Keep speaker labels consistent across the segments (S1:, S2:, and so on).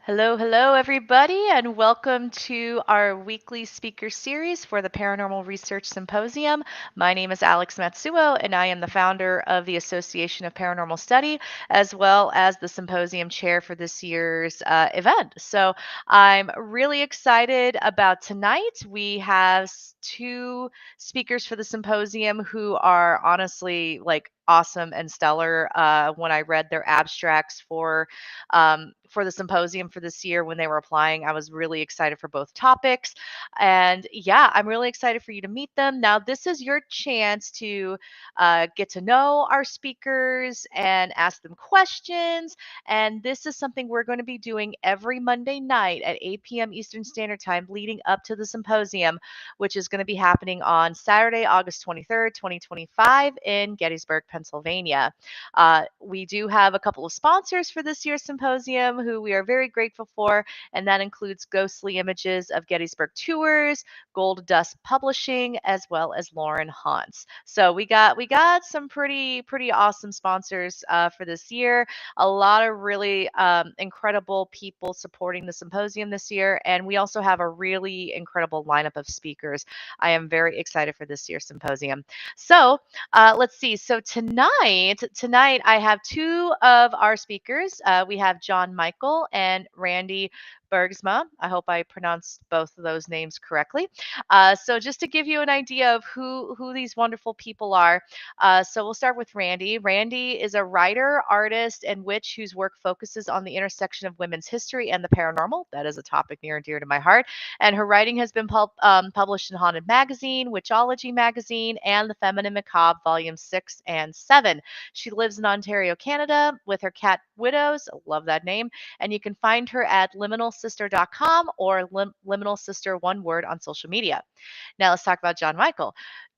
S1: Hello, hello, everybody, and welcome to our weekly speaker series for the Paranormal Research Symposium. My name is Alex Matsuo, and I am the founder of the Association of Paranormal Study, as well as the symposium chair for this year's event. So I'm really excited about tonight. We have two speakers for the symposium who are honestly like awesome and stellar. When I read their abstracts for the symposium for this year when they were applying. I was really excited for both topics. And yeah, I'm really excited for you to meet them. Now, this is your chance to get to know our speakers and ask them questions. And this is something we're going to be doing every Monday night at 8 p.m. Eastern Standard Time leading up to the symposium, which is going to be happening on Saturday, August 23rd, 2025 in Gettysburg, Pennsylvania. We do have a couple of sponsors for this year's symposium who we are very grateful for, and that includes Ghostly Images of Gettysburg Tours, Gold Dust Publishing, as well as Lauren Haunts. So we got some pretty awesome sponsors for this year. A lot of really incredible people supporting the symposium this year, and we also have a really incredible lineup of speakers. I am very excited for this year's symposium. So let's see. So tonight I have two of our speakers. We have Jon Michael and Randi Bergsma. I hope I pronounced both of those names correctly. So just to give you an idea of who these wonderful people are, so we'll start with Randi. Randi is a writer, artist, and witch whose work focuses on the intersection of women's history and the paranormal. That is a topic near and dear to my heart. And her writing has been published in Haunted Magazine, Witchology Magazine, and The Feminine Macabre, Volumes 6 and 7. She lives in Ontario, Canada, with her cat Widows. I love that name. And you can find her at liminalsister.com or liminal sister, one word, on social media. Now let's talk about Jon Michael.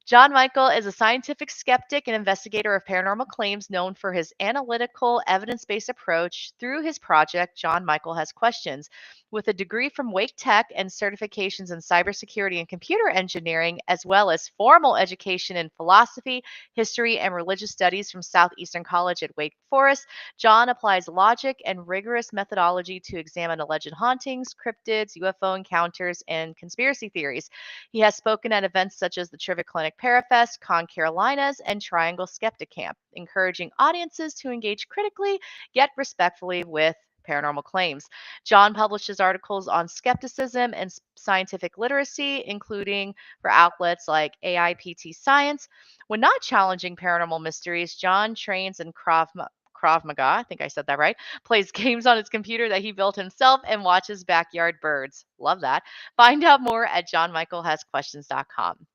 S1: Jon Michael is a scientific skeptic and investigator of paranormal claims known for his analytical, evidence based approach through his project, Jon Michael Has Questions. With a degree from Wake Tech and certifications in cybersecurity and computer engineering, as well as formal education in philosophy, history, and religious studies from Southeastern College at Wake Forest, Jon applies logic and rigorous methodology to examine alleged hauntings, cryptids, UFO encounters, and conspiracy theories. He has spoken at events such as the Trivette Clinic ParaFest, ConCarolinas, and Triangle SkeptiCamp, encouraging audiences to engage critically yet respectfully with paranormal claims. Jon publishes articles on skepticism and scientific literacy, including for outlets like AIPT Science. When not challenging paranormal mysteries, Jon trains in Krav Maga, I think I said that right, plays games on his computer that he built himself, and watches backyard birds. Love that. Find out more at jonmichaelhasquestions.com.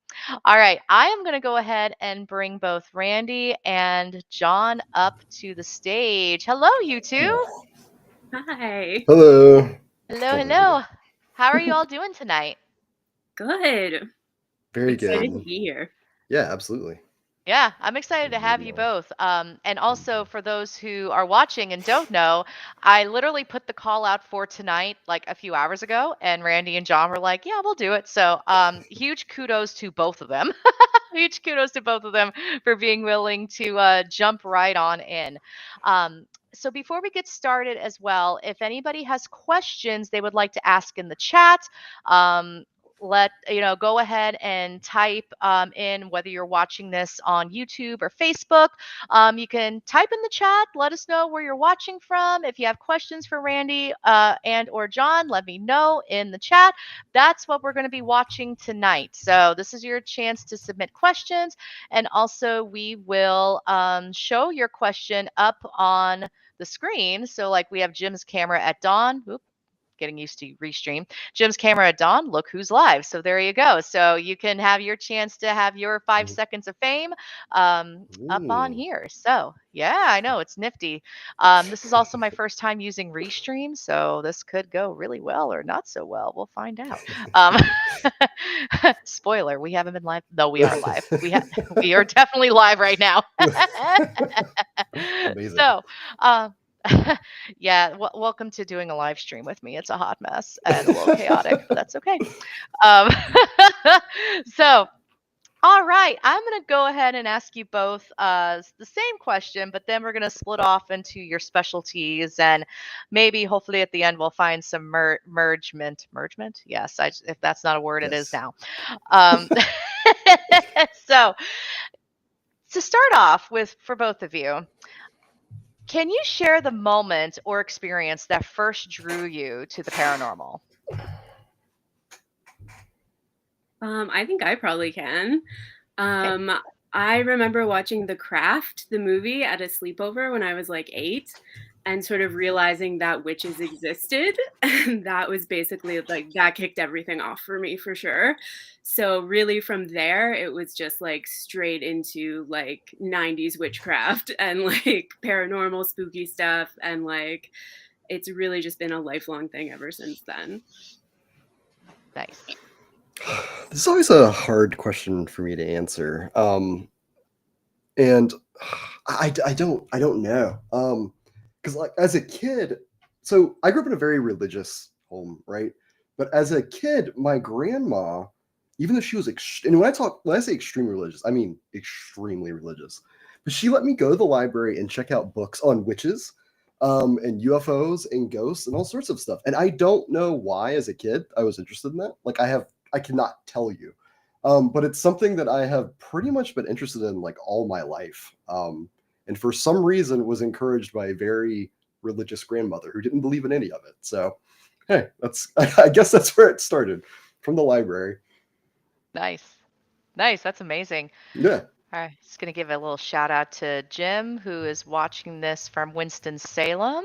S1: All right, I am going to go ahead and bring both Randi and Jon up to the stage. Hello, you two.
S2: Hi.
S3: Hello.
S1: Hello, hello. How are you all doing tonight?
S2: Good.
S3: Very
S2: Excited to
S3: good.
S2: be here.
S3: Yeah, absolutely.
S1: Yeah, I'm excited to have you both. And also for those who are watching and don't know, I literally put the call out for tonight like a few hours ago, and Randi and Jon were like, "Yeah, we'll do it." So, huge kudos to both of them. Huge kudos to both of them for being willing to jump right on in. So before we get started as well, if anybody has questions they would like to ask in the chat, um, go ahead and type in whether you're watching this on YouTube or Facebook. You can type in the chat, let us know where you're watching from. If you have questions for Randi and or Jon, let me know in the chat. That's what we're going to be watching tonight. So this is your chance to submit questions, and also we will show your question up on the screen. So like we have Jim's camera at dawn. Oop, getting used to restream. Jim's camera at dawn. Look who's live. So there you go. So you can have your chance to have your 5 seconds of fame up on here. So yeah, I know it's nifty. This is also my first time using restream, so this could go really well or not so well. We'll find out. Um, spoiler: we haven't been live. No, we are live. We are definitely live right now.
S3: Amazing.
S1: So. Yeah, welcome to doing a live stream with me. It's a hot mess and a little chaotic, but that's okay. Um, so All right, I'm going to go ahead and ask you both the same question, but then we're going to split off into your specialties, and maybe hopefully at the end we'll find some mergement. Yes, if that's not a word, it is
S3: Yes.
S1: now. Um, so to start off with, for both of you, can you share the moment or experience that first drew you to the paranormal?
S2: I think I probably can.
S1: Okay.
S2: I remember watching The Craft, the movie, at a sleepover when I was like 8 and sort of realizing that witches existed. And that was basically like that kicked everything off for me for sure. So really from there it was just like straight into like 90s witchcraft and like paranormal spooky stuff and like it's really just been a lifelong thing ever since then.
S1: Nice.
S3: This is always a hard question for me to answer. And I don't know. Because like as a kid, so I grew up in a very religious home, right? But as a kid, my grandma, even though she was and when I say extremely religious, I mean extremely religious. But she let me go to the library and check out books on witches, and UFOs and ghosts and all sorts of stuff. And I don't know why, as a kid, I was interested in that. Like I cannot tell you. But it's something that I have pretty much been interested in like all my life. And for some reason was encouraged by a very religious grandmother who didn't believe in any of it. So, hey, I guess that's where it started, from the library.
S1: Nice. Nice. That's amazing.
S3: Yeah.
S1: All right. Just going to give a little shout out to Jim, who is watching this from Winston-Salem.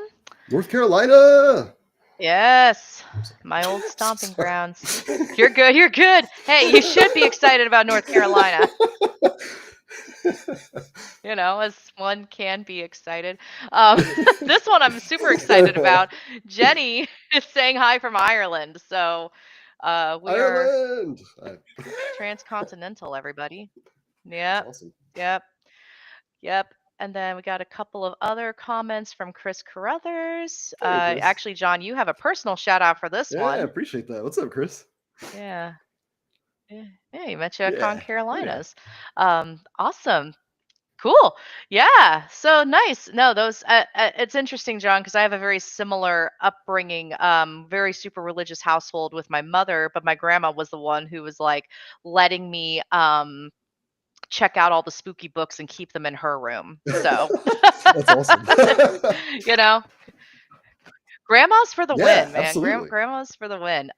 S3: North Carolina.
S1: Yes, my old stomping grounds. You're good. You're good. Hey, you should be excited about North Carolina. You know, as one can be excited. This one I'm super excited about. Jenny is saying hi from Ireland. So we are
S3: Ireland.
S1: transcontinental, everybody.
S3: That's
S1: Yep.
S3: awesome.
S1: Yep. Yep. And then we got a couple of other comments from Chris Carruthers.
S3: Hey, Chris.
S1: Actually, John, you have a personal shout out for this
S3: Yeah, I
S1: one.
S3: appreciate that. What's up, Chris?
S1: Yeah. Yeah, you met you at
S3: Yeah.
S1: ConCarolinas. Awesome. Cool. Yeah. So nice. No, those it's interesting, John, because I have a very similar upbringing, very super religious household with my mother, but my grandma was the one who was like letting me check out all the spooky books and keep them in her room. So
S3: That's awesome.
S1: you know, grandma's for the
S3: Yeah,
S1: win, man.
S3: absolutely.
S1: Grandma's for the win.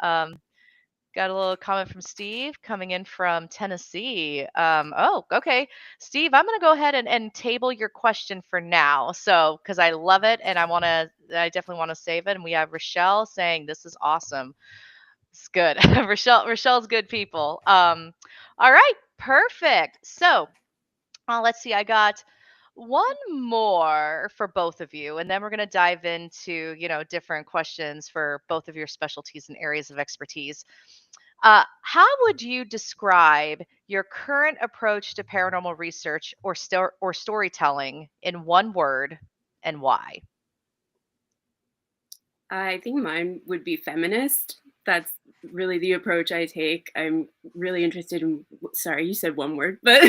S1: Got a little comment from Steve coming in from Tennessee. Oh, okay. Steve, I'm going to go ahead and table your question for now. So, because I love it and I definitely want to save it. And we have Rochelle saying, this is awesome. It's good. Rochelle's good people. All right. Perfect. So, let's see. I got one more for both of you, and then we're going to dive into, different questions for both of your specialties and areas of expertise. How would you describe your current approach to paranormal research or storytelling in one word, and why?
S2: I think mine would be feminist. That's really the approach I take. I'm really interested in, sorry, you said one word, but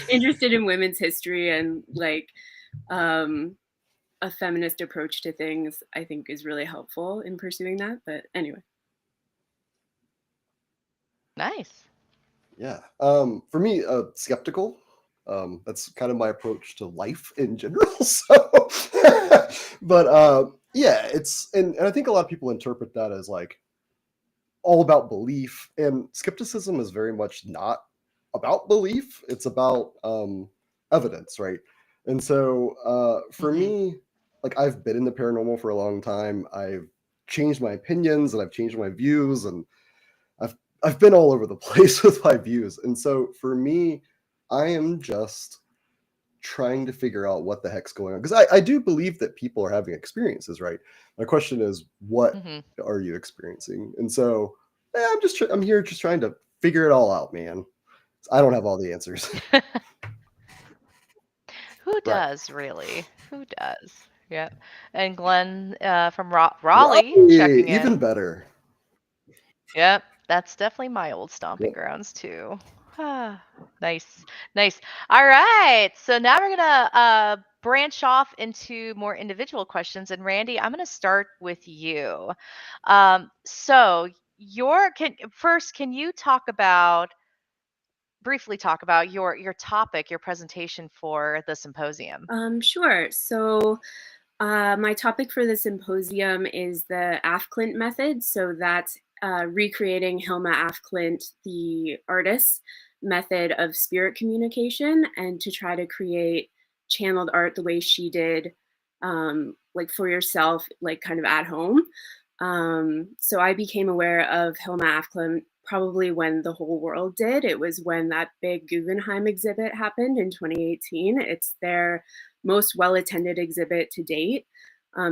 S2: interested in women's history and like a feminist approach to things, I think is really helpful in pursuing that. But anyway.
S1: Nice.
S3: Yeah. For me, skeptical. That's kind of my approach to life in general. So, but yeah, and I think a lot of people interpret that as like all about belief, and skepticism is very much not about belief. It's about evidence, right? And so, for
S1: Hmm.
S3: me, like I've been in the paranormal for a long time. I've changed my opinions and I've changed my views, and I've been all over the place with my views. And so for me, I am just trying to figure out what the heck's going on. Because I do believe that people are having experiences, right? My question is, what
S1: Hmm.
S3: are you experiencing? And so I'm here just trying to figure it all out, man. I don't have all the answers.
S1: Who
S3: Right.
S1: does really? Who does? Yep. And Glenn from Raleigh
S3: Raleigh,
S1: checking
S3: even
S1: in.
S3: better.
S1: Yep. That's definitely my old stomping
S3: Yep.
S1: grounds too. Nice, nice. All right. So now we're gonna branch off into more individual questions. And Randi, I'm gonna start with you. So can you briefly talk about your topic, your presentation for the symposium?
S2: Sure. So my topic for the symposium is the Afklint method. So that's recreating Hilma Afklint, the artist's method of spirit communication, and to try to create channeled art the way she did, like for yourself, like kind of at home. So I became aware of Hilma Afklint probably when the whole world did. It was when that big Guggenheim exhibit happened in 2018. It's their most well-attended exhibit to date.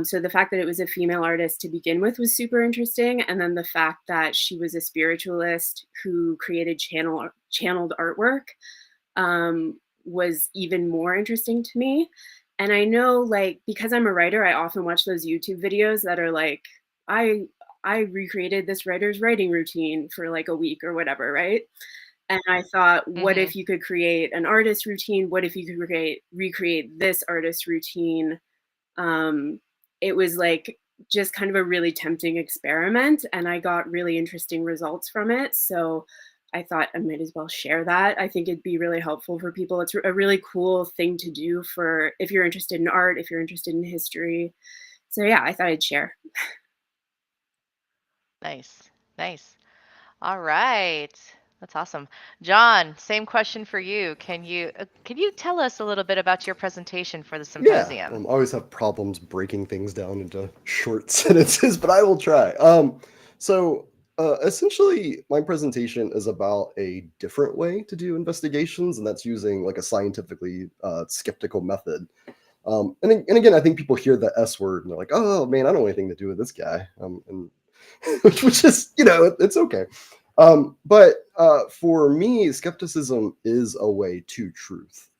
S2: So the fact that it was a female artist to begin with was super interesting. And then the fact that she was a spiritualist who created channeled artwork was even more interesting to me. And I know, like, because I'm a writer, I often watch those YouTube videos that are like, I recreated this writer's writing routine for like a week or whatever, right? And I thought, what
S1: Mm-hmm.
S2: if you could create an artist routine? What if you could recreate this artist routine? It was like just kind of a really tempting experiment, and I got really interesting results from it. So I thought I might as well share that. I think it'd be really helpful for people. It's a really cool thing to do for if you're interested in art, if you're interested in history. So yeah, I thought I'd share.
S1: Nice, nice. All right. That's awesome. Jon, same question for you. Can you tell us a little bit about your presentation for the
S3: Yeah,
S1: symposium?
S3: I always have problems breaking things down into short sentences, but I will try. Essentially, my presentation is about a different way to do investigations, and that's using like a scientifically skeptical method. And again, I think people hear the S word and they're like, "Oh man, I don't want anything to do with this guy," and which is, it's okay. But for me, skepticism is a way to truth.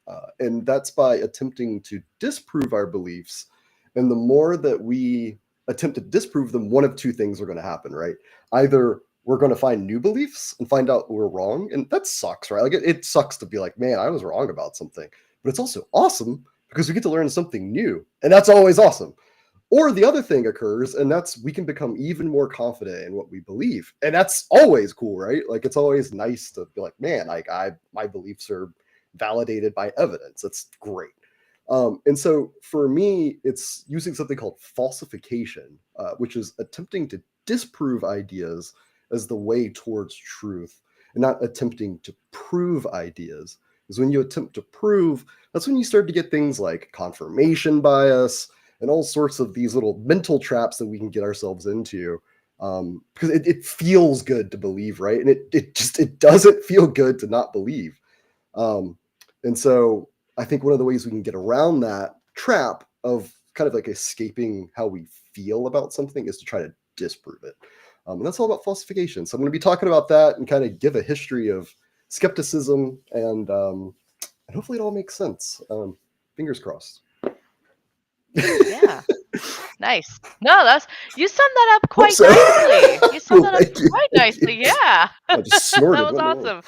S3: And that's by attempting to disprove our beliefs. And the more that we attempt to disprove them, one of two things are going to happen, right? Either we're going to find new beliefs and find out we're wrong. And that sucks, right? Like it sucks to be like, man, I was wrong about something. But it's also awesome because we get to learn something new. And that's always awesome. Or the other thing occurs, and that's we can become even more confident in what we believe. And that's always cool, right? Like it's always nice to be like, man, like my beliefs are validated by evidence. That's great. And so for me, it's using something called falsification, which is attempting to disprove ideas as the way towards truth and not attempting to prove ideas. Because when you attempt to prove, that's when you start to get things like confirmation bias and all sorts of these little mental traps that we can get ourselves into. Because it feels good to believe, right? And it doesn't feel good to not believe. Um, and so I think one of the ways we can get around that trap of kind of like escaping how we feel about something is to try to disprove it. And that's all about falsification. So I'm going to be talking about that and kind of give a history of skepticism, and hopefully it all makes sense. Fingers crossed.
S1: Yeah. Nice. No, you summed that up
S3: Hope
S1: quite
S3: so.
S1: nicely. You summed
S3: Cool,
S1: that up
S3: thank you.
S1: quite
S3: Thank you.
S1: nicely. Yeah.
S3: I just
S1: That
S3: snorted.
S1: was
S3: What in the world?
S1: awesome.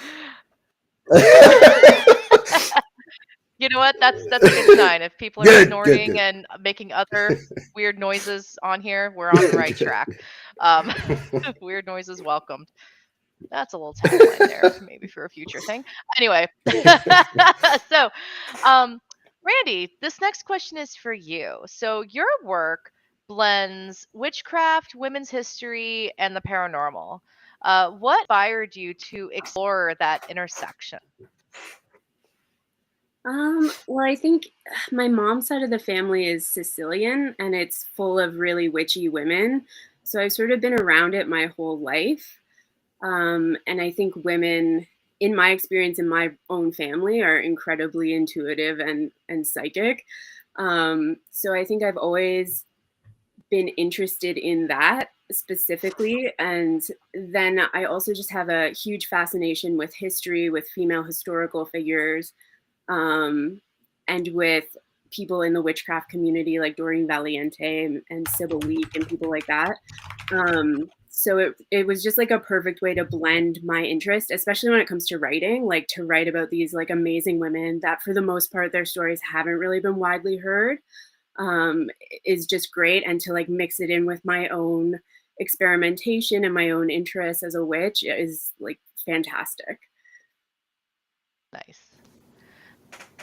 S1: You know what? That's a good sign. If people are
S3: Good, good,
S1: snorting
S3: good.
S1: and making other weird noises on here, we're on the right track. Um, weird noises welcomed. That's a little tagline there, maybe for a future thing. Anyway, so Randi, this next question is for you. So your work blends witchcraft, women's history, and the paranormal. What inspired you to explore that intersection?
S2: Well, I think my mom's side of the family is Sicilian and it's full of really witchy women. So I've sort of been around it my whole life. And I think women, in my experience in my own family, are incredibly intuitive and psychic. So I think I've always been interested in that specifically. And then I also just have a huge fascination with history, with female historical figures, um, and with people in the witchcraft community like Doreen Valiente and Sybil Leek and people like that. So it was just like a perfect way to blend my interest, especially when it comes to writing, like to write about these like amazing women that for the most part their stories haven't really been widely heard, is just great. And to like mix it in with my own experimentation and my own interest as a witch is like fantastic.
S1: Nice.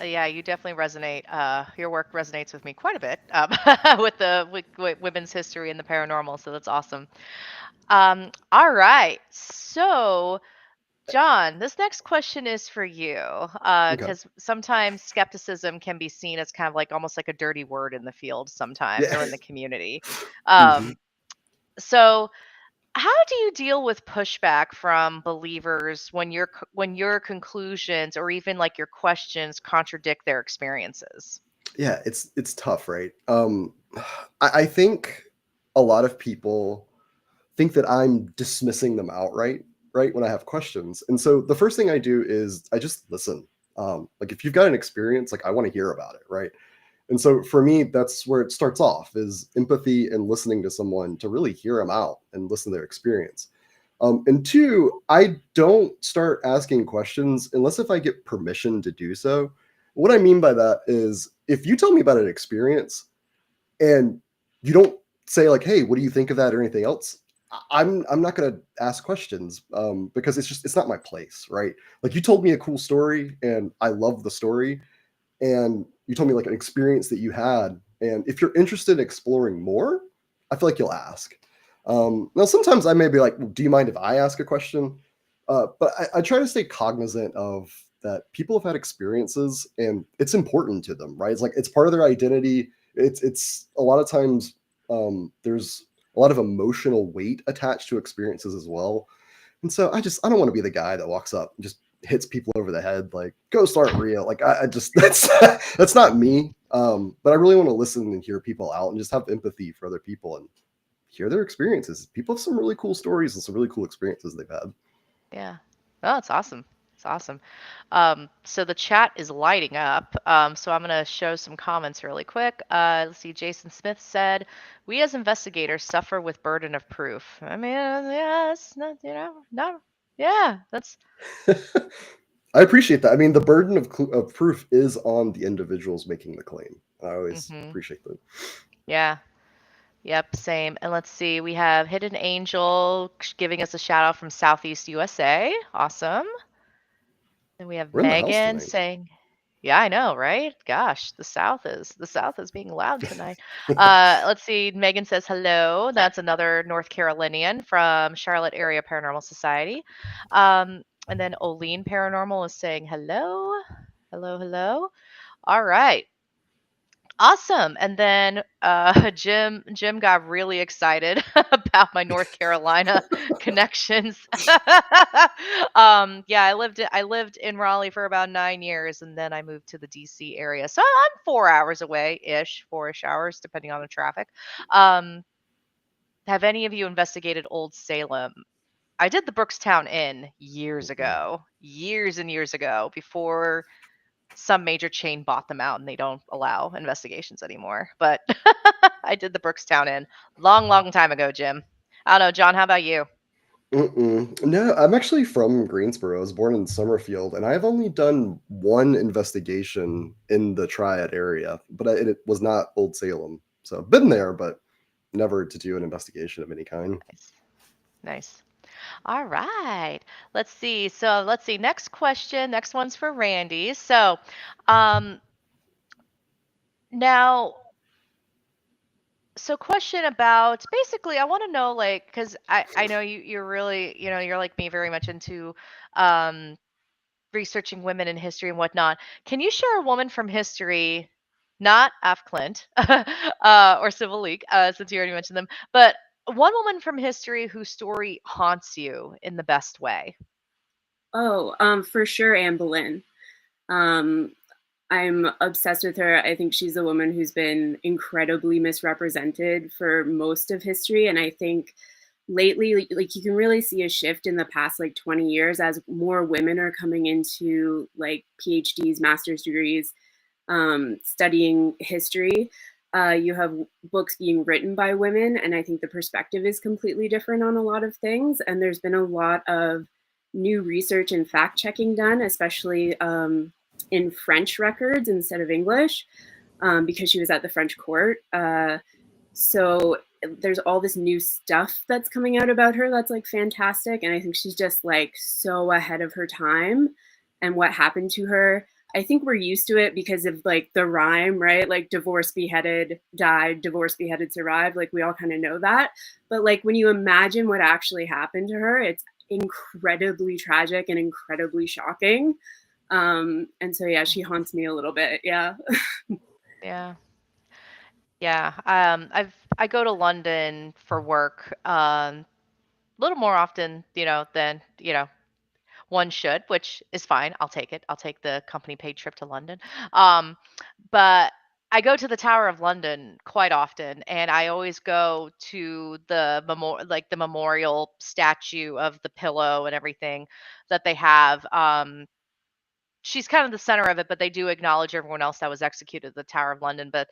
S1: Yeah, you definitely resonate. Your work resonates with me quite a bit with women's history and the paranormal. So that's awesome. All right. So, Jon, this next question is for you,
S3: Okay.
S1: because sometimes skepticism can be seen as kind of like almost like a dirty word in the field sometimes
S3: Yeah.
S1: or in the community.
S3: Mhm.
S1: So, how do you deal with pushback from believers when your conclusions or even like your questions contradict their experiences?
S3: Yeah, it's tough, right? I think a lot of people think that I'm dismissing them outright, right? When I have questions. And so the first thing I do is I just listen. Like if you've got an experience, like I want to hear about it, right? And so for me, that's where it starts off is empathy and listening to someone to really hear them out and listen to their experience. And two, I don't start asking questions unless if I get permission to do so. What I mean by that is if you tell me about an experience and you don't say like, "Hey, what do you think of that?" or anything else, I'm not going to ask questions because it's not my place, right? Like you told me a cool story and I love the story, and you told me like an experience that you had, and if you're interested in exploring more, I feel like you'll ask. Now, sometimes I may be like, well, "Do you mind if I ask a question?" But I try to stay cognizant of that. People have had experiences, and it's important to them, right? It's like it's part of their identity. It's a lot of times there's a lot of emotional weight attached to experiences as well, and so I don't want to be the guy that walks up and just hits people over the head like ghosts aren't real. Like I just that's not me. But I really want to listen and hear people out and just have empathy for other people and hear their experiences. People have some really cool stories and some really cool experiences they've had.
S1: Yeah. Oh, it's awesome. It's awesome. So the chat is lighting up. So I'm going to show some comments really quick. Let's see. Jason Smith said, "We as investigators suffer with burden of proof." I mean, yeah, it's not, no, yeah, that's
S3: I appreciate that. I mean, the burden of proof is on the individuals making the claim. I always
S1: hmm
S3: appreciate that.
S1: yeah. Yep, same. And let's see. We have Hidden Angel giving us a shout out from Southeast USA. Awesome. Then we have
S3: We're in the house
S1: Megan
S3: tonight.
S1: saying, "Yeah, I know, right? Gosh, the South is being loud tonight." Let's see. Megan says hello. That's another North Carolinian from Charlotte Area Paranormal Society. And then Oline Paranormal is saying hello, hello, hello. All right. Awesome. And then Jim got really excited about my North Carolina connections. Yeah, I lived in Raleigh for about 9 years, and then I moved to the DC area. So I'm 4 hours away ish, 4-ish hours, depending on the traffic. Um, have any of you investigated Old Salem? I did the Brookstown Inn years
S3: Mm-mm.
S1: ago, years and years ago, before some major chain bought them out and they don't allow investigations anymore. But I did the Brookstown Inn long, long time ago, Jim. I don't know, Jon, how about you?
S3: Mm-mm. No, I'm actually from Greensboro. I was born in Summerfield, and I've only done one investigation in the Triad area, but it was not Old Salem. So I've been there, but never to do an investigation of any kind.
S1: Nice. Nice. All right. Let's see. So let's see. Next question. Next one's for Randy. So um now question about basically I want to know like because I know you're really, you're like me very much into um researching women in history and whatnot. Can you share a woman from history, not F. Clint or Civil League, since you already mentioned them, but one woman from history whose story haunts you in the best way?
S2: Oh, for sure, Anne Boleyn. Um, I'm obsessed with her. I think she's a woman who's been incredibly misrepresented for most of history. And I think lately, like you can really see a shift in the past like 20 years as more women are coming into like PhDs, master's degrees, studying history. You have books being written by women, and I think the perspective is completely different on a lot of things. And there's been a lot of new research and fact checking done, especially in French records instead of English, because she was at the French court. So there's all this new stuff that's coming out about her that's like fantastic. And I think she's just like so ahead of her time and what happened to her. I think we're used to it because of like the rhyme, right? Like divorced, beheaded, died, divorced, beheaded, survived. Like we all kind of know that. But like when you imagine what actually happened to her, it's incredibly tragic and incredibly shocking. And so, yeah, she haunts me a little bit. Yeah.
S1: Yeah. Yeah. I go to London for work, a little more often, than, one should, which is fine. I'll take it. I'll take the company paid trip to London. Um, but I go to the Tower of London quite often, and I always go to the memorial statue of the pillow and everything that they have. She's kind of the center of it, but they do acknowledge everyone else that was executed at the Tower of London. But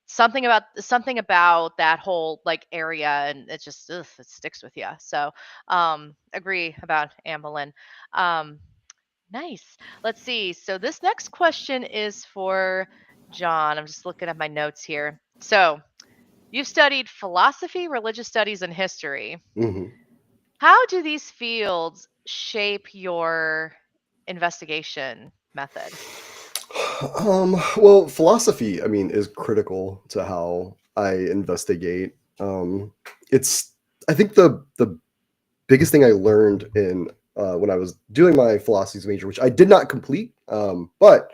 S1: something about that whole like area, and it just it sticks with you. So agree about Anne Boleyn. Um, nice. Let's see. So this next question is for Jon. I'm just looking at my notes here. So you've studied philosophy, religious studies, and history.
S3: Mm-hmm.
S1: How do these fields shape your investigation method?
S3: Well, philosophy, I mean, is critical to how I investigate. It's, I think the biggest thing I learned in when I was doing my philosophy major, which I did not complete, but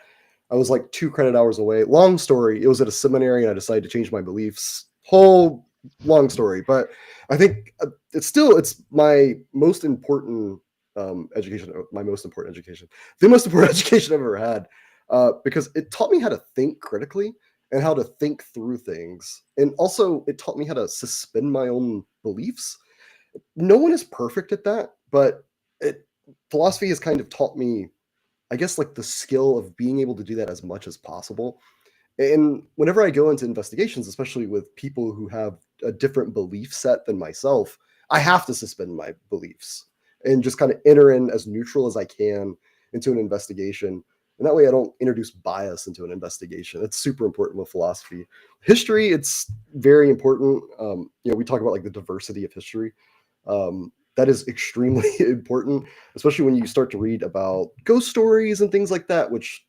S3: I was like 2 credit hours away. Long story. It was at a seminary, and I decided to change my beliefs. Whole long story, but I think it's my most important education. My most important education. The most important education I've ever had. Because it taught me how to think critically and how to think through things. And also, it taught me how to suspend my own beliefs. No one is perfect at that, but philosophy has kind of taught me, I guess, like the skill of being able to do that as much as possible. And whenever I go into investigations, especially with people who have a different belief set than myself, I have to suspend my beliefs and just kind of enter in as neutral as I can into an investigation. And that way I don't introduce bias into an investigation. It's super important with philosophy. History, it's very important. We talk about like the diversity of history. That is extremely important, especially when you start to read about ghost stories and things like that, which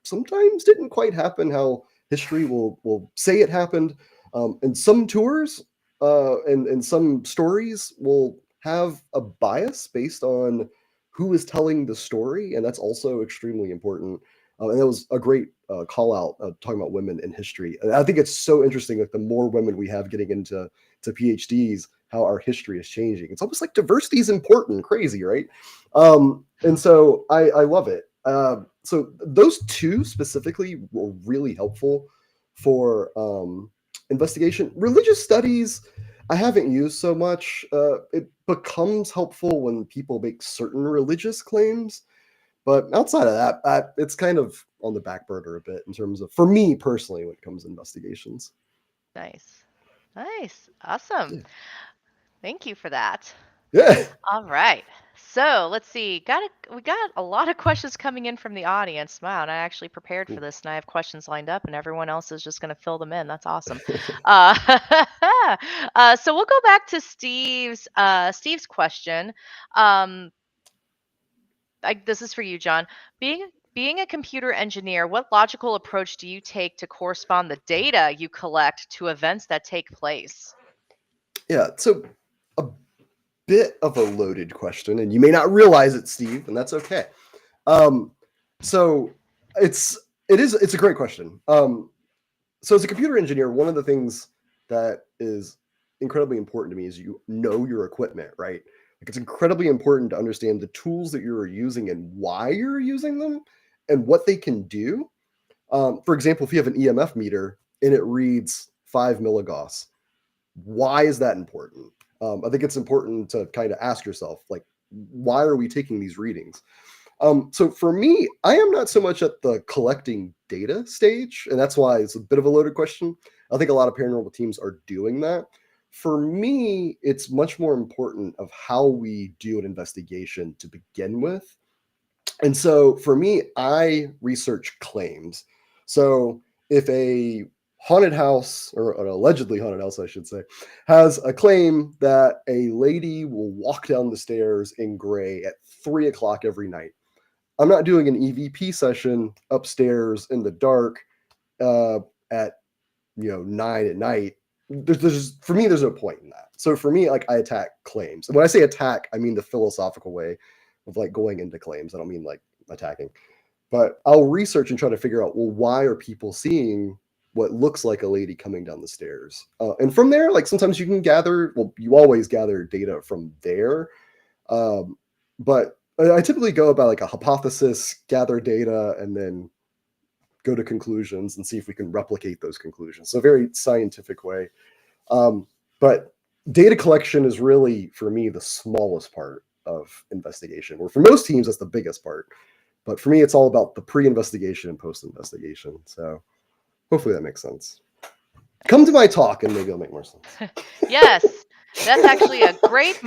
S3: sometimes didn't quite happen how history will say it happened. And some tours and some stories will have a bias based on who is telling the story, and that's also extremely important. And that was a great call out talking about women in history. And I think it's so interesting that the more women we have getting into PhDs, how our history is changing. It's almost like diversity is important, crazy, right? And so I love it. So those two specifically were really helpful for investigation. Religious studies, I haven't used so much. It becomes helpful when people make certain religious claims, but outside of that, it's kind of on the back burner a bit in terms of, for me personally, when it comes to investigations.
S1: Nice. Nice. Awesome.
S3: Yeah.
S1: Thank you for that.
S3: Yeah.
S1: All right. So let's see. We got a lot of questions coming in from the audience. Wow, and I actually prepared for
S3: Cool.
S1: this, and I have questions lined up, and everyone else is just going to fill them in. That's awesome. Uh, so we'll go back to Steve's question. This is for you, Jon. Being a computer engineer, what logical approach do you take to correspond the data you collect to events that take place?
S3: Yeah. So a bit of a loaded question, and you may not realize it, Steve, and that's okay. So it's a great question. So as a computer engineer, one of the things that is incredibly important to me is you know your equipment, right? Like it's incredibly important to understand the tools that you're using and why you're using them and what they can do. For example, if you have an EMF meter and it reads 5 milligauss, why is that important? I think it's important to kind of ask yourself, like, why are we taking these readings? So for me, I am not so much at the collecting data stage, and that's why it's a bit of a loaded question. I think a lot of paranormal teams are doing that. For me, it's much more important of how we do an investigation to begin with. And so for me, I research claims. So if a haunted house, or an allegedly haunted house, I should say, has a claim that a lady will walk down the stairs in gray at 3 o'clock every night, I'm not doing an EVP session upstairs in the dark at 9 at night. There's for me, there's no point in that. So for me, like, I attack claims. And when I say attack, I mean the philosophical way of like going into claims. I don't mean like attacking. But I'll research and try to figure out, well, why are people seeing what looks like a lady coming down the stairs? And from there, like, sometimes you can gather, well, you always gather data from there. But I typically go about like a hypothesis, gather data, and then go to conclusions and see if we can replicate those conclusions. So a very scientific way. But data collection is really, for me, the smallest part of investigation. Or for most teams, that's the biggest part. But for me, it's all about the pre-investigation and post-investigation. So hopefully that makes sense. Come to my talk and maybe it'll make more sense.
S1: Yes, that's actually a great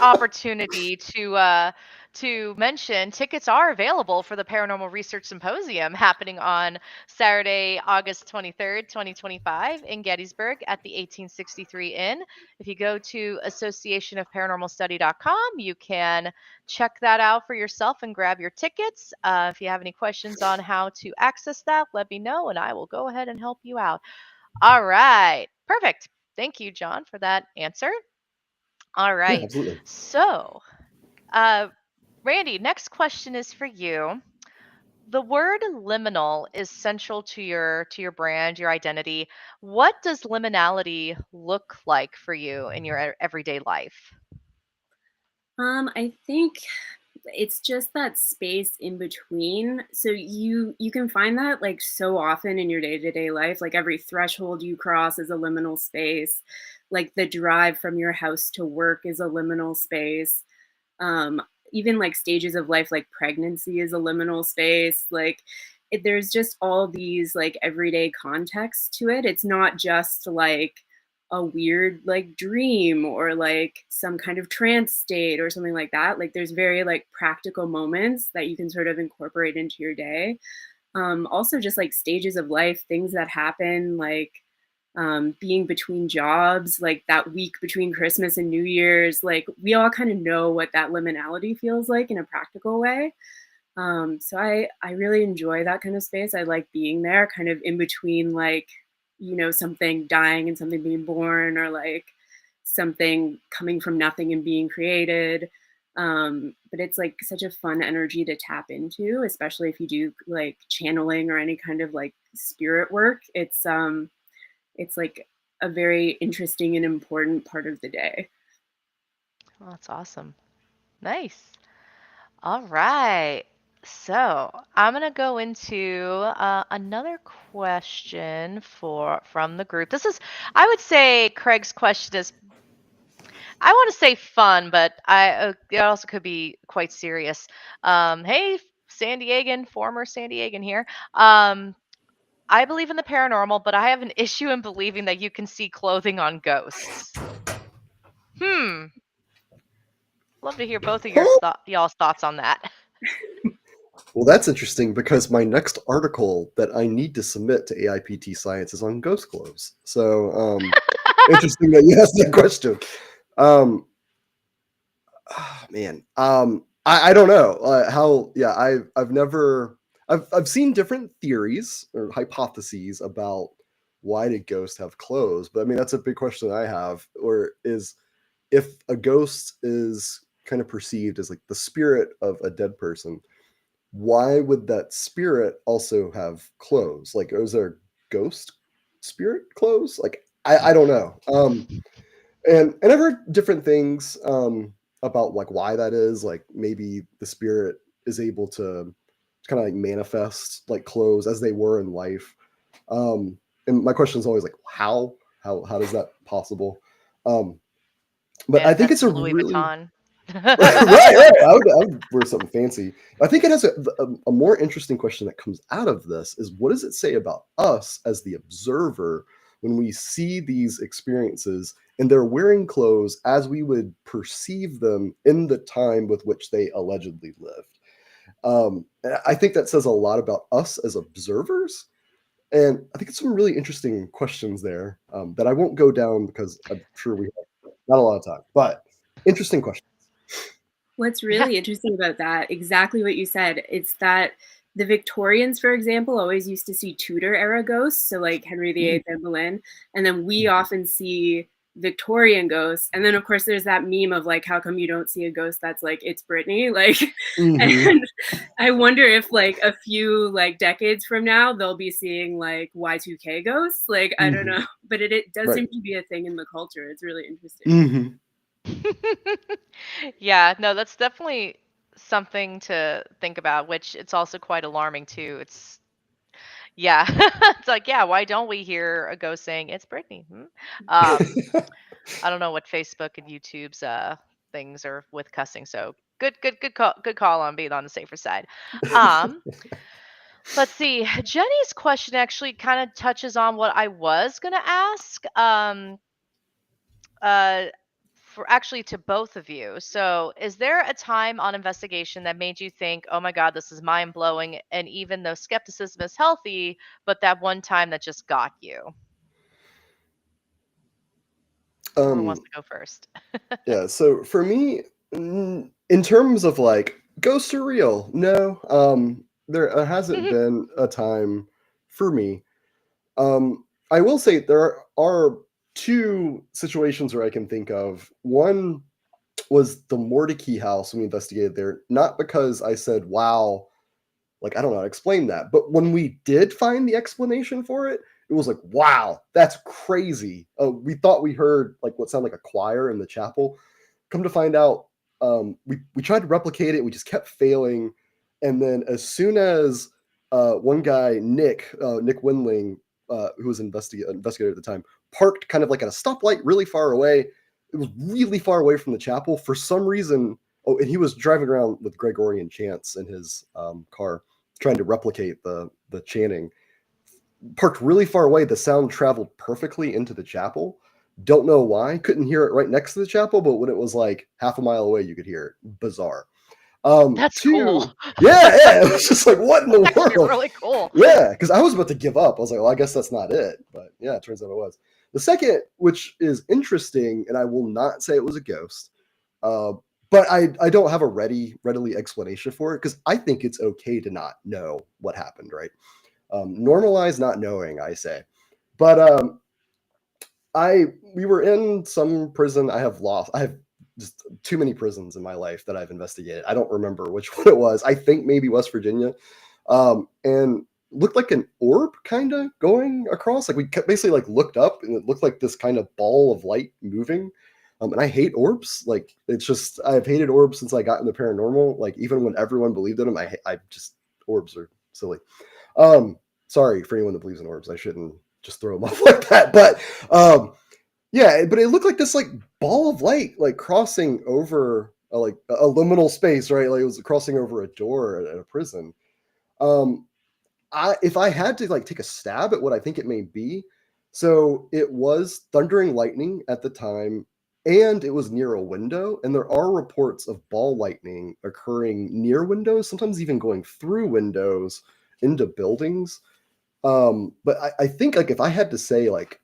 S1: opportunity to mention tickets are available for the Paranormal Research Symposium happening on Saturday, August 23rd, 2025 in Gettysburg at the 1863 Inn. If you go to associationofparanormalstudy.com, you can check that out for yourself and grab your tickets. If you have any questions on how to access that, let me know and I will go ahead and help you out. All right. Perfect. Thank you, Jon, for that answer. All
S3: Yeah,
S1: right.
S3: absolutely.
S1: So, Randi, next question is for you. The word liminal is central to your brand, your identity. What does liminality look like for you in your everyday life?
S2: I think it's just that space in between. So you can find that like so often in your day-to-day life. Like every threshold you cross is a liminal space. Like the drive from your house to work is a liminal space. Um, Even like stages of life, like pregnancy is a liminal space. Like there's just all these like everyday contexts to it. It's not just like a weird like dream or like some kind of trance state or something like that. Like there's very like practical moments that you can sort of incorporate into your day. Also just like stages of life, things that happen, like being between jobs, like that week between Christmas and New Year's. Like we all kind of know what that liminality feels like in a practical way. So I really enjoy that kind of space. I like being there kind of in between, like, something dying and something being born, or like something coming from nothing and being created. But it's like such a fun energy to tap into, especially if you do like channeling or any kind of like spirit work. It's like a very interesting and important part of the day.
S1: Oh, that's awesome. Nice. All right. So I'm gonna go into another question from the group. This is, I would say, Craig's question is, I want to say fun, but it also could be quite serious. Hey, San Diegan, former San Diegan here. I believe in the paranormal, but I have an issue in believing that you can see clothing on ghosts. Love to hear both of y'all's thoughts on that.
S3: Well, that's interesting because my next article that I need to submit to AIPT Science is on ghost clothes. So interesting that you asked that question. Man, I don't know how. Yeah, I've seen different theories or hypotheses about why did ghosts have clothes, but I mean that's a big question I have. Or is, if a ghost is kind of perceived as like the spirit of a dead person, why would that spirit also have clothes? Like, is there ghost spirit clothes? Like, I don't know. And I've heard different things about like why that is. Like maybe the spirit is able to kind of like manifest like clothes as they were in life. And my question is always like, how is that possible? But I think it's
S1: Manifest
S3: a
S1: Louis
S3: really
S1: Vuitton.
S3: right. I would wear something fancy. I think it has a more interesting question that comes out of this is, what does it say about us as the observer when we see these experiences and they're wearing clothes as we would perceive them in the time with which they allegedly lived. And I think that says a lot about us as observers. And I think it's some really interesting questions there that I won't go down because I'm sure we have not a lot of time, but interesting questions.
S2: What's really interesting about that, exactly what you said, it's that the Victorians, for example, always used to see Tudor era ghosts, so like Henry VIII and Boleyn, and then we often see Victorian ghosts. And then of course there's that meme of like, how come you don't see a ghost that's like, it's Britney? Like, and I wonder if like a few like decades from now they'll be seeing like Y2K ghosts. Like, I don't know, but it does seem to be a thing in the culture. It's really interesting.
S1: Yeah, no, that's definitely something to think about, which it's also quite alarming too. It's it's like, yeah, why don't we hear a ghost saying it's Britney? I don't know what Facebook and YouTube's things are with cussing, so good call on being on the safer side. Let's see. Jenny's question actually kind of touches on what I was gonna ask. Uh, for actually to both of you. So, is there a time on investigation that made you think, "Oh my God, this is mind blowing," and even though skepticism is healthy, but that one time that just got you? Whoever wants to go first.
S3: Yeah, so for me, in terms of like ghosts are real, no, there hasn't been a time for me. I will say there are two situations where I can think of. One was the Mordecai house when we investigated there, not because I said, wow, like I don't know how to explain that, but when we did find the explanation for it, it was like, wow, that's crazy. We thought we heard like what sounded like a choir in the chapel. Come to find out, we tried to replicate it, we just kept failing. And then as soon as one guy, Nick Windling, who was investigator at the time, parked kind of like at a stoplight really far away. It was really far away from the chapel for some reason. Oh, and he was driving around with Gregorian chants in his car, trying to replicate the chanting. Parked really far away. The sound traveled perfectly into the chapel. Don't know why. Couldn't hear it right next to the chapel, but when it was like half a mile away, you could hear it. Bizarre.
S1: That's
S3: Two,
S1: cool.
S3: yeah. It was just like, what in the
S1: Actually,
S3: world?
S1: really cool.
S3: Yeah, because I was about to give up. I was like, well, I guess that's not it. But yeah, it turns out it was. The second, which is interesting, and I will not say it was a ghost, but I don't have a readily explanation for it because I think it's okay to not know what happened, right? Normalize not knowing, I say. But we were in some prison. I have just too many prisons in my life that I've investigated. I don't remember which one it was. I think maybe West Virginia, and looked like an orb kind of going across. Like we basically like looked up and it looked like this kind of ball of light moving. And I hate orbs. Like it's just I've hated orbs since I got into paranormal. Like even when everyone believed in them, I just orbs are silly. Sorry for anyone that believes in orbs. I shouldn't just throw them off like that. But yeah, but it looked like this like ball of light like crossing over like a liminal space, right? Like it was crossing over a door at a prison. If I had to like take a stab at what I think it may be, so it was thundering lightning at the time, and it was near a window. And there are reports of ball lightning occurring near windows, sometimes even going through windows into buildings. But I think like if I had to say like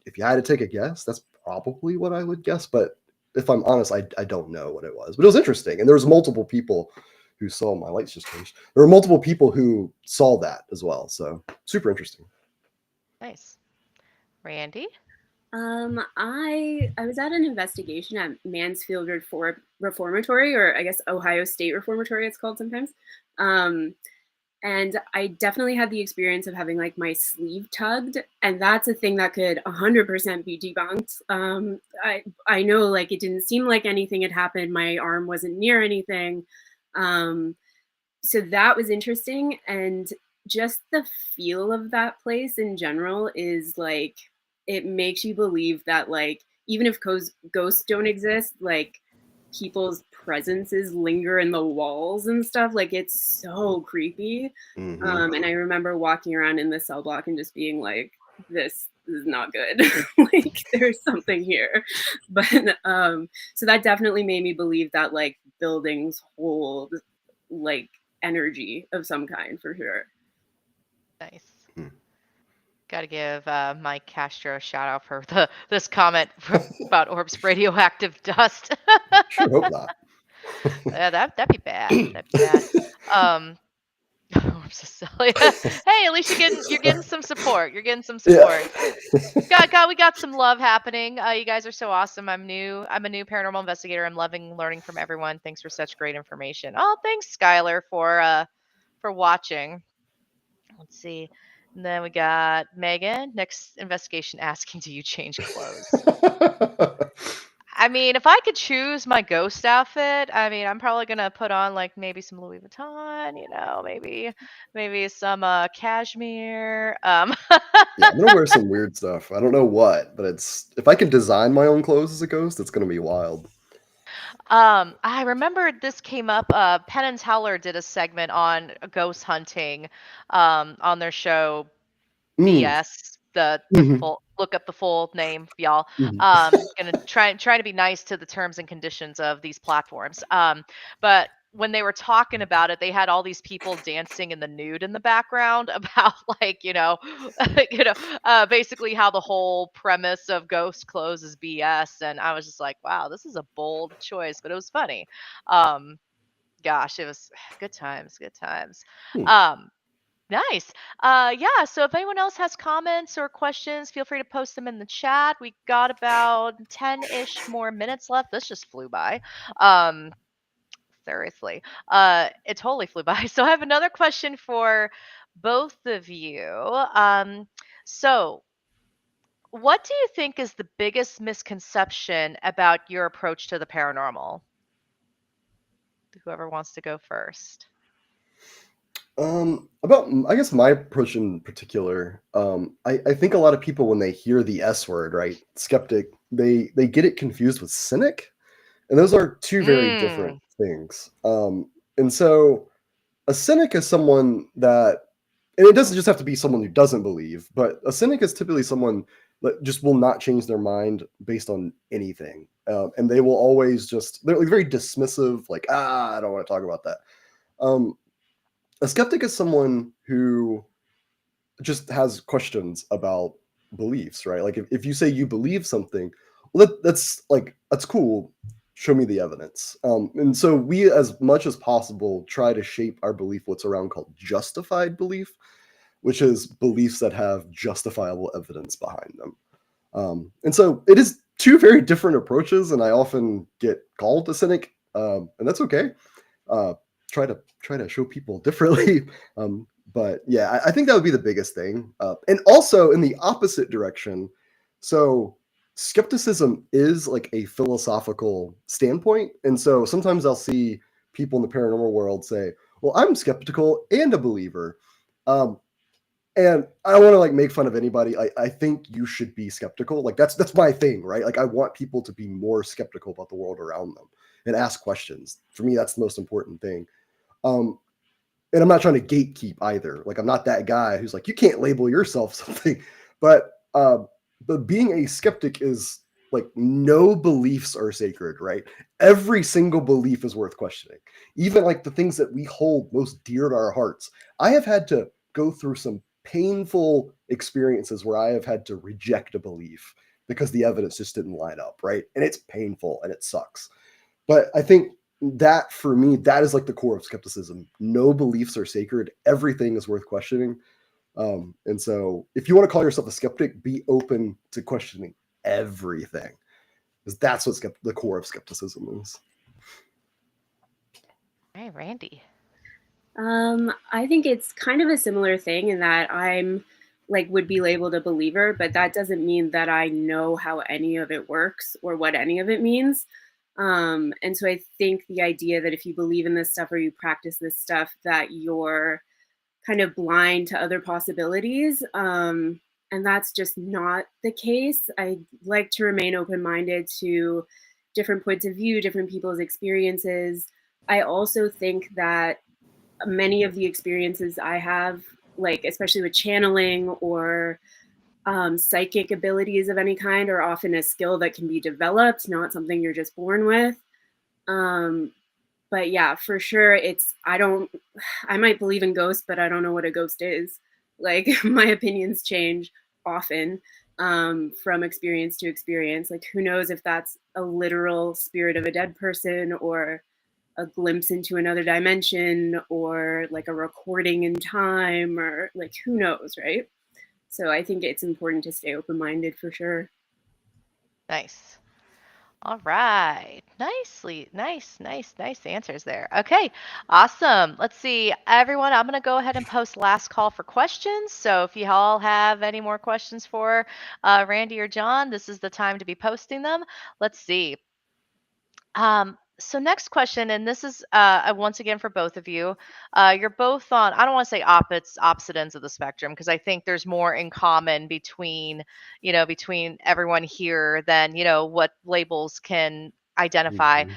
S3: if you had to take a guess, that's probably what I would guess. But if I'm honest, I don't know what it was. But it was interesting, and there was multiple people who saw my lights just changed. There were multiple people who saw that as well. So super interesting.
S1: Nice. Randy?
S2: I was at an investigation at Mansfield Reformatory, or I guess Ohio State Reformatory, it's called sometimes. And I definitely had the experience of having like my sleeve tugged, and that's a thing that could 100% be debunked. I know like it didn't seem like anything had happened. My arm wasn't near anything. So that was interesting, and just the feel of that place in general is like it makes you believe that like even if ghosts don't exist, like people's presences linger in the walls and stuff. Like it's so creepy. And I remember walking around in the cell block and just being like, this is not good. Like there's something here. But so that definitely made me believe that like buildings hold like energy of some kind for sure.
S1: Nice.
S3: Hmm.
S1: Got to give Mike Castro a shout out for this comment about orbs radioactive dust.
S3: Sure hope not.
S1: Yeah, that'd be bad. That'd be bad. Orbs of Celia. Hey, at least you're getting some support. You're getting some support.
S3: Yeah.
S1: We got some love happening. You guys are so awesome. I'm a new paranormal investigator. I'm loving learning from everyone. Thanks for such great information. Oh, thanks, Skylar, for watching. Let's see. And then we got Megan. Next investigation asking, do you change clothes? I mean, if I could choose my ghost outfit, I mean, I'm probably gonna put on like maybe some Louis Vuitton, maybe some cashmere.
S3: Yeah, I'm gonna wear some weird stuff. I don't know what, but it's if I can design my own clothes as a ghost, it's gonna be wild.
S1: I remember this came up. Penn and Teller did a segment on ghost hunting, on their show
S3: Mm.
S1: BS. The
S3: Mhm.
S1: full look up the full name, y'all.
S3: Mhm.
S1: Gonna try to be nice to the terms and conditions of these platforms. But when they were talking about it, they had all these people dancing in the nude in the background about like basically how the whole premise of ghost clothes is BS. And I was just like, wow, this is a bold choice, but it was funny. Um, Gosh, it was good times, good times.
S3: Hmm.
S1: Um, Nice. Yeah, so if anyone else has comments or questions, feel free to post them in the chat. We got about 10-ish more minutes left. This just flew by. Um, Seriously. It totally flew by. So I have another question for both of you. So what do you think is the biggest misconception about your approach to the paranormal? Whoever wants to go first.
S3: About I guess my approach in particular, I think a lot of people when they hear the S word, right, skeptic, they get it confused with cynic, and those are two very different
S1: Mm.
S3: things. And so a cynic is someone that, and it doesn't just have to be someone who doesn't believe, but a cynic is typically someone that just will not change their mind based on anything, and they will always they're like very dismissive, like I don't want to talk about that. Um, a skeptic is someone who just has questions about beliefs, right? Like if you say you believe something, well, that's cool. Show me the evidence. And so we, as much as possible, try to shape our belief what's around called justified belief, which is beliefs that have justifiable evidence behind them. And so it is two very different approaches, and I often get called a cynic, and that's okay. Uh, try to show people differently. But yeah, I think that would be the biggest thing. And also in the opposite direction, so skepticism is like a philosophical standpoint, and so sometimes I'll see people in the paranormal world say, "Well, I'm skeptical and a believer." Um, and I don't want to like make fun of anybody. I think you should be skeptical. Like that's my thing, right? Like I want people to be more skeptical about the world around them and ask questions. For me, that's the most important thing. Um, and I'm not trying to gatekeep either. Like I'm not that guy who's like, you can't label yourself something. But being a skeptic is like no beliefs are sacred, right? Every single belief is worth questioning. Even like the things that we hold most dear to our hearts. I have had to go through some painful experiences where I have had to reject a belief because the evidence just didn't line up, right? And it's painful and it sucks. But I think that for me, that is like the core of skepticism. No beliefs are sacred. Everything is worth questioning. And so if you want to call yourself a skeptic, be open to questioning everything. Because that's what the core of skepticism is.
S1: Hey, Randy.
S2: I think it's kind of a similar thing in that I'm like would be labeled a believer, but that doesn't mean that I know how any of it works or what any of it means. And so I think the idea that if you believe in this stuff or you practice this stuff, that you're kind of blind to other possibilities. And that's just not the case. I like to remain open-minded to different points of view, different people's experiences. I also think that many of the experiences I have, like especially with channeling or Psychic abilities of any kind are often a skill that can be developed, not something you're just born with. But yeah, for sure, I might believe in ghosts, but I don't know what a ghost is. Like, my opinions change often from experience to experience. Like, who knows if that's a literal spirit of a dead person, or a glimpse into another dimension, or like a recording in time, or like, who knows, right? So I think it's important to stay open-minded for sure.
S1: Nice. All right. Nice answers there. Okay, awesome. Let's see, everyone, I'm going to go ahead and post last call for questions. So if you all have any more questions for Randi or Jon, this is the time to be posting them. Let's see. So next question, and this is once again for both of you. You're both on, I don't want to say opposite ends of the spectrum, because I think there's more in common between, between everyone here than, what labels can identify.
S3: Mhm.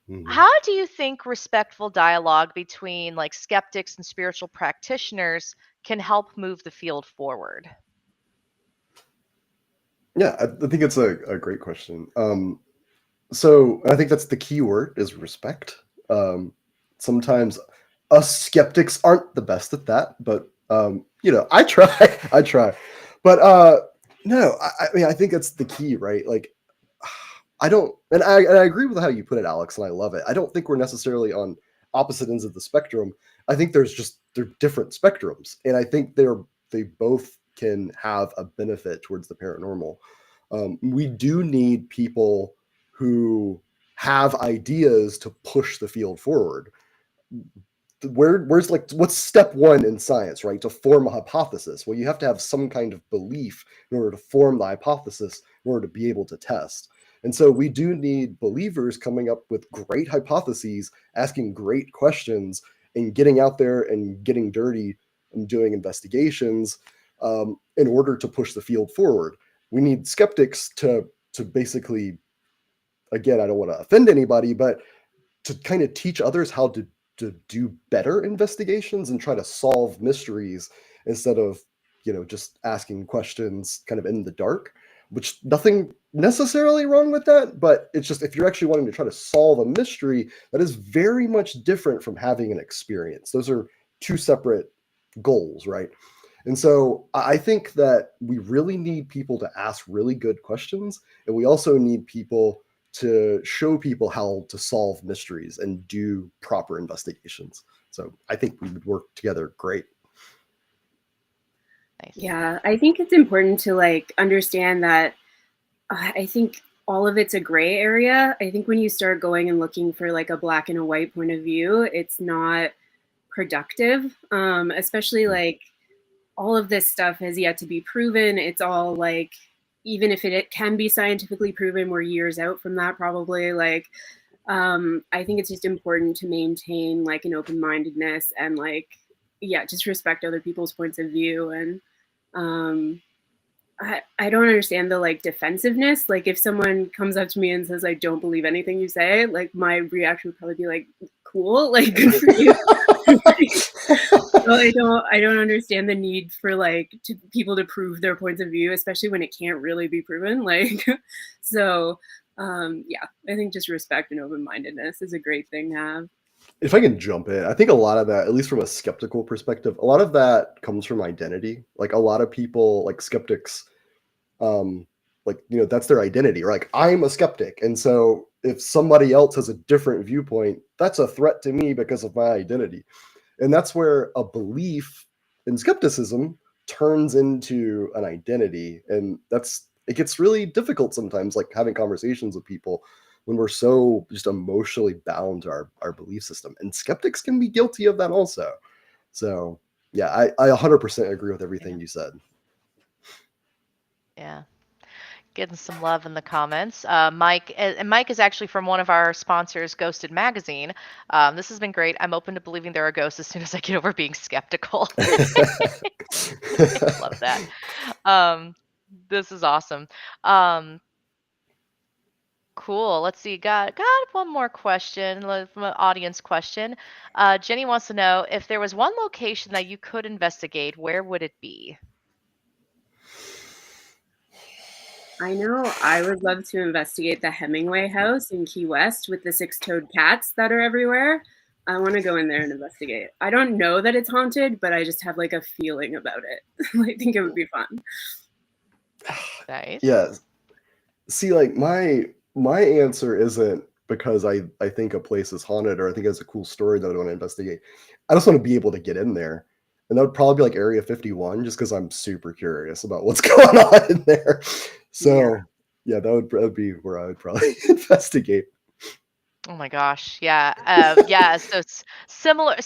S3: Mhm.
S1: How do you think respectful dialogue between like skeptics and spiritual practitioners can help move the field forward?
S3: Yeah, I think it's a great question. So I think that's the key word is respect. Sometimes us skeptics aren't the best at that, but I try, I try. But no, I mean, I think that's the key, right? Like, I don't, and I agree with how you put it, Alex, and I love it. I don't think we're necessarily on opposite ends of the spectrum. I think they're different spectrums, and I think they both can have a benefit towards the paranormal. We do need people who have ideas to push the field forward. Where's like what's step one in science, right? To form a hypothesis. Well, you have to have some kind of belief in order to form the hypothesis in order to be able to test. And so we do need believers coming up with great hypotheses, asking great questions, and getting out there and getting dirty and doing investigations in order to push the field forward. We need skeptics to basically, again, I don't want to offend anybody, but to kind of teach others how to do better investigations and try to solve mysteries instead of just asking questions kind of in the dark, which nothing necessarily wrong with that, but it's just if you're actually wanting to try to solve a mystery, that is very much different from having an experience. Those are two separate goals, right? And so I think that we really need people to ask really good questions, and we also need people to show people how to solve mysteries and do proper investigations. So I think we would work together great.
S1: Nice.
S2: Yeah, I think it's important to like understand that I think all of it's a gray area. I think when you start going and looking for like a black and a white point of view, it's not productive. Especially like all of this stuff has yet to be proven. It's all like, even if it can be scientifically proven, we're years out from that probably. Like, I think it's just important to maintain like an open-mindedness and like, yeah, just respect other people's points of view. And I don't understand the like defensive-ness. Like, if someone comes up to me and says, I don't believe anything you say, like my reaction would probably be like, cool, like good for you. So I don't understand the need for like people to prove their points of view, especially when it can't really be proven. Like, so yeah, I think just respect and open-mindedness is a great thing to have.
S3: If I can jump in, I think a lot of that, at least from a skeptical perspective, a lot of that comes from identity. Like a lot of people, like skeptics, like that's their identity. Or like I'm a skeptic, and so if somebody else has a different viewpoint, that's a threat to me because of my identity. And that's where a belief in skepticism turns into an identity. And it gets really difficult sometimes, like having conversations with people when we're so just emotionally bound to our belief system. And skeptics can be guilty of that also. So yeah, I 100% agree with everything you said.
S1: Yeah. Getting some love in the comments. Mike, and Mike is actually from one of our sponsors, Ghosted Magazine. This has been great. I'm open to believing there are ghosts as soon as I get over being skeptical. Love that. This is awesome. Cool. Let's see. Got one more question, from an audience question. Jenny wants to know if there was one location that you could investigate, where would it be?
S2: I know. I would love to investigate the Hemingway house in Key West with the six-toed cats that are everywhere. I want to go in there and investigate. I don't know that it's haunted, but I just have like a feeling about it. I think it would be fun.
S1: Nice.
S3: Yeah. See, like my answer isn't because I think a place is haunted or I think it's a cool story that I want to investigate. I just want to be able to get in there. And that would probably be like Area 51, just because I'm super curious about what's going on in there. So yeah, that would be where I would probably investigate.
S1: Oh my gosh. Yeah. Yeah. So similar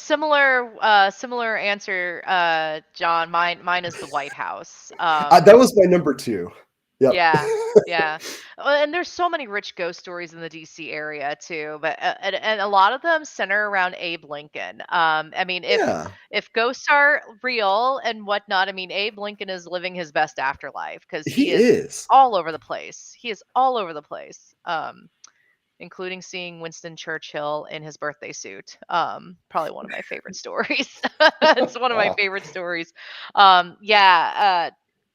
S1: answer, John. Mine is the White House.
S3: That was my number two. Yep.
S1: Yeah. Yeah. Well, and there's so many rich ghost stories in the DC area too, but and a lot of them center around Abe Lincoln. I mean,
S3: Yeah,
S1: if ghosts are real and whatnot, I mean, Abe Lincoln is living his best afterlife because he
S3: he
S1: is
S3: is.
S1: all over the place. He is all over the place. Including seeing Winston Churchill in his birthday suit. Probably one of my favorite stories. It's one of my
S3: Wow.
S1: favorite stories.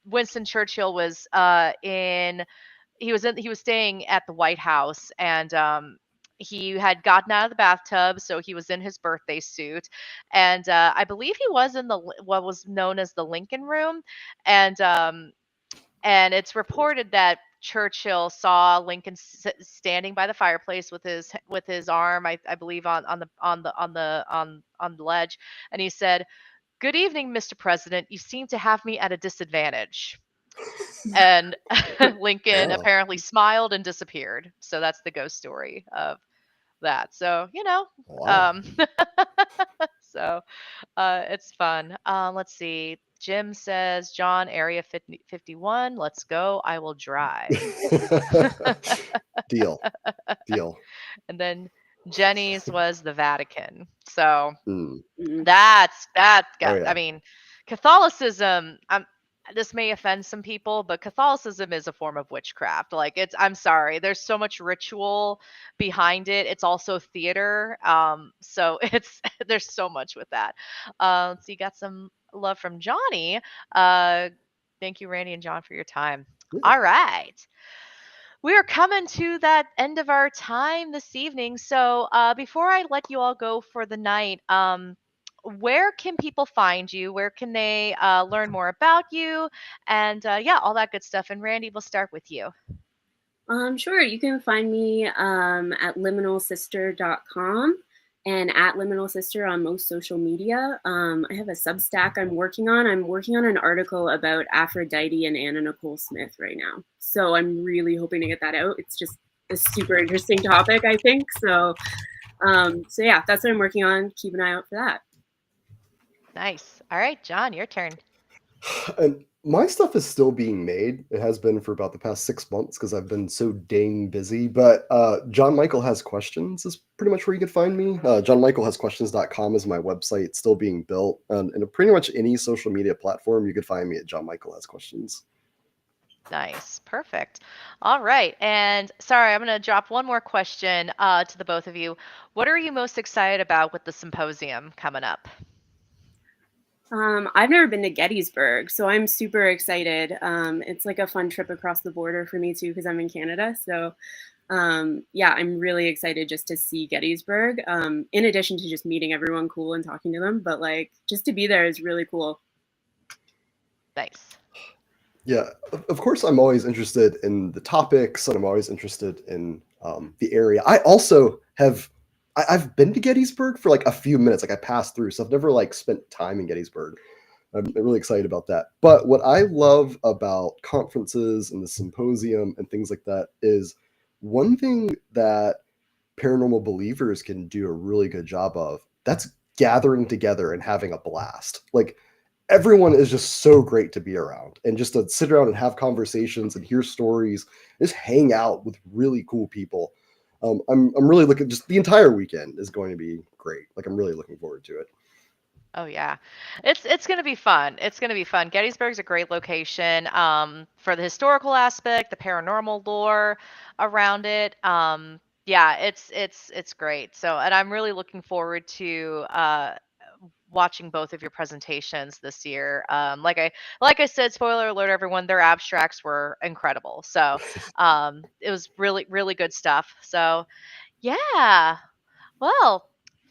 S1: Winston Churchill was he was staying at the White House, and he had gotten out of the bathtub, so he was in his birthday suit, and I believe he was in what was known as the Lincoln Room, and it's reported that Churchill saw Lincoln standing by the fireplace with his arm, I believe, on the ledge, and he said, "Good evening, Mr. President. You seem to have me at a disadvantage." And Lincoln
S3: Wow.
S1: apparently smiled and disappeared. So that's the ghost story of that. So
S3: Wow.
S1: um, so it's fun. Let's see. Jim says, John, Area 51. Let's go. I will drive.
S3: Deal. Deal.
S1: And then Jenny's was the Vatican. So
S3: Mm.
S2: Mm.
S1: that's
S3: Oh
S1: got, I
S3: yeah.
S1: mean, Catholicism, this may offend some people, but Catholicism is a form of witchcraft. Like I'm sorry, there's so much ritual behind it. It's also theater. So it's there's so much with that. So you got some love from Johnny. Uh, thank you, Randy and John, for your time.
S3: Yeah.
S1: All right. We are coming to that end of our time this evening. So before I let you all go for the night, where can people find you? Where can they learn more about you? And yeah, all that good stuff. And Randy, we'll start with you.
S2: Sure. You can find me at liminalsister.com and at Liminal Sister on most social media. I have a Substack I'm working on. I'm working on an article about Aphrodite and Anna Nicole Smith right now. So I'm really hoping to get that out. It's just a super interesting topic, I think. So yeah, that's what I'm working on. Keep an eye out for that.
S1: Nice. All right, John, your turn.
S3: And my stuff is still being made. It has been for about the past 6 months because I've been so dang busy. But Jon Michael Has Questions is pretty much where you can find me. JonMichaelHasQuestions.com is my website. It's still being built. And pretty much any social media platform, you could find me at Jon Michael Has Questions.
S1: Nice. Perfect. All right. And sorry, I'm going to drop one more question to the both of you. What are you most excited about with the symposium coming up?
S2: I've never been to Gettysburg, so I'm super excited. It's like a fun trip across the border for me too, because I'm in Canada. So yeah, I'm really excited just to see Gettysburg. In addition to just meeting everyone cool and talking to them, but like just to be there is really cool.
S1: Nice.
S3: Yeah, of course, I'm always interested in the topics and I'm always interested in the area. I also have I've been to Gettysburg for like a few minutes, like I passed through, so I've never like spent time in Gettysburg. I'm really excited about that. But what I love about conferences and the symposium and things like that is one thing that paranormal believers can do a really good job of. That's gathering together and having a blast. Like everyone is just so great to be around and just to sit around and have conversations and hear stories, just hang out with really cool people. I'm really looking, just the entire weekend is going to be great. Like I'm really looking forward to it.
S1: Oh yeah. It's going to be fun. It's going to be fun. Gettysburg's a great location for the historical aspect, the paranormal lore around it. Yeah, it's great. So, and I'm really looking forward to watching both of your presentations this year. Like I said, spoiler alert, everyone, their abstracts were incredible. So it was really, really good stuff. So yeah, well,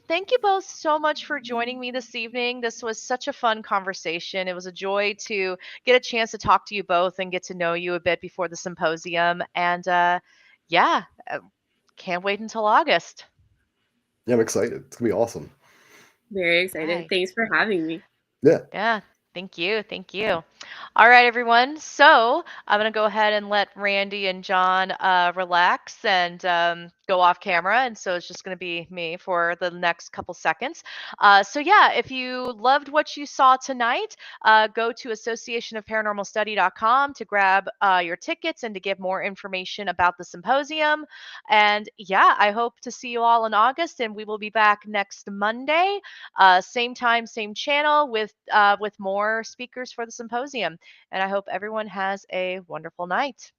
S1: thank you both so much for joining me this evening. This was such a fun conversation. It was a joy to get a chance to talk to you both and get to know you a bit before the symposium. And yeah, can't wait until August.
S3: Yeah, I'm excited. It's gonna be awesome.
S2: Very excited.
S1: Right.
S2: Thanks for having me.
S3: Yeah.
S1: Yeah. Thank you. Thank you. All right, everyone. So I'm going to go ahead and let Randy and Jon relax and go off camera. And so it's just going to be me for the next couple seconds. So, yeah, if you loved what you saw tonight, go to associationofparanormalstudy.com to grab your tickets and to get more information about the symposium. And yeah, I hope to see you all in August, and we will be back next Monday. Same time, same channel with more speakers for the symposium. And I hope everyone has a wonderful night.